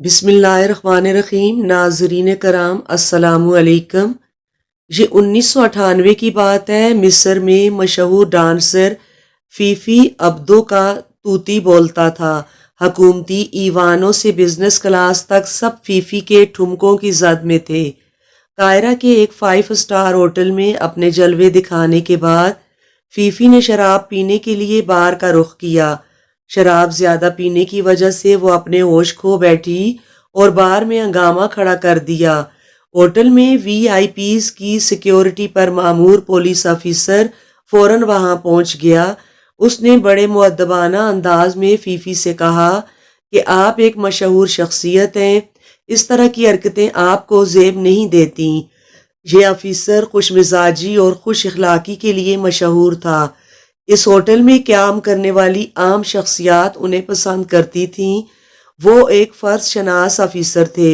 بسم اللہ الرحمن الرحیم۔ ناظرین کرام السلام علیکم۔ یہ 1998 کی بات ہے۔ مصر میں مشہور ڈانسر فیفی عبدو کا طوطی بولتا تھا۔ حکومتی ایوانوں سے بزنس کلاس تک سب فیفی کے ٹھمکوں کی زد میں تھے۔ قاہرہ کے ایک 5 اسٹار ہوٹل میں اپنے جلوے دکھانے کے بعد فیفی نے شراب پینے کے لیے بار کا رخ کیا۔ شراب زیادہ پینے کی وجہ سے وہ اپنے ہوش کھو بیٹھی اور بار میں ہنگامہ کھڑا کر دیا۔ ہوٹل میں وی آئی پیز کی سیکیورٹی پر مامور پولیس آفیسر فوراً وہاں پہنچ گیا۔ اس نے بڑے مؤدبانہ انداز میں فیفی سے کہا کہ آپ ایک مشہور شخصیت ہیں، اس طرح کی حرکتیں آپ کو زیب نہیں دیتی۔ یہ آفیسر خوش مزاجی اور خوش اخلاقی کے لیے مشہور تھا۔ اس ہوٹل میں قیام کرنے والی عام شخصیات انہیں پسند کرتی تھیں۔ وہ ایک فرض شناس آفیسر تھے۔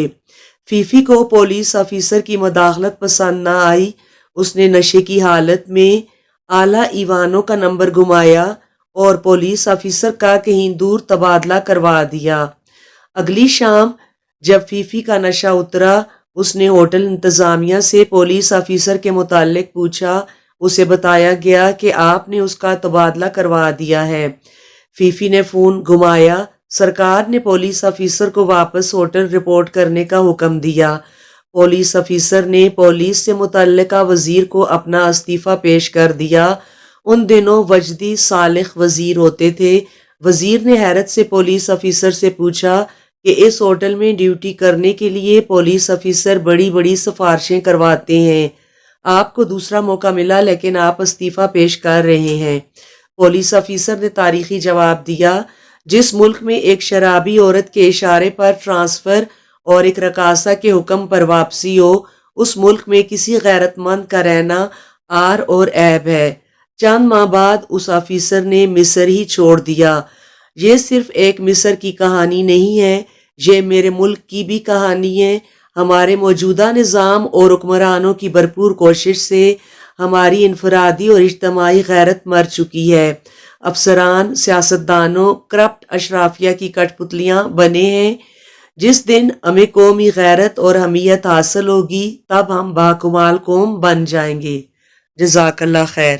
فیفی کو پولیس آفیسر کی مداخلت پسند نہ آئی۔ اس نے نشے کی حالت میں اعلیٰ ایوانوں کا نمبر گھمایا اور پولیس آفیسر کا کہیں دور تبادلہ کروا دیا۔ اگلی شام جب فیفی کا نشہ اترا، اس نے ہوٹل انتظامیہ سے پولیس آفیسر کے متعلق پوچھا۔ اسے بتایا گیا کہ آپ نے اس کا تبادلہ کروا دیا ہے۔ فیفی نے فون گھمایا۔ سرکار نے پولیس آفیسر کو واپس ہوٹل رپورٹ کرنے کا حکم دیا۔ پولیس آفیسر نے پولیس سے متعلقہ وزیر کو اپنا استعفیٰ پیش کر دیا۔ ان دنوں وجدی صالح وزیر ہوتے تھے۔ وزیر نے حیرت سے پولیس آفیسر سے پوچھا کہ اس ہوٹل میں ڈیوٹی کرنے کے لیے پولیس آفیسر بڑی بڑی سفارشیں کرواتے ہیں، آپ کو دوسرا موقع ملا لیکن آپ استعفیٰ پیش کر رہے ہیں۔ پولیس آفیسر نے تاریخی جواب دیا، جس ملک میں ایک شرابی عورت کے اشارے پر ٹرانسفر اور ایک رقاصہ کے حکم پر واپسی ہو، اس ملک میں کسی غیرت مند کا رہنا عار اور عیب ہے۔ چند ماہ بعد اس آفیسر نے مصر ہی چھوڑ دیا۔ یہ صرف ایک مصر کی کہانی نہیں ہے، یہ میرے ملک کی بھی کہانی ہے۔ ہمارے موجودہ نظام اور حکمرانوں کی بھرپور کوشش سے ہماری انفرادی اور اجتماعی غیرت مر چکی ہے۔ افسران، سیاستدانوں، کرپٹ اشرافیہ کی کٹ پتلیاں بنے ہیں۔ جس دن ہمیں قومی غیرت اور حمیت حاصل ہوگی، تب ہم باکمال قوم بن جائیں گے۔ جزاک اللہ خیر۔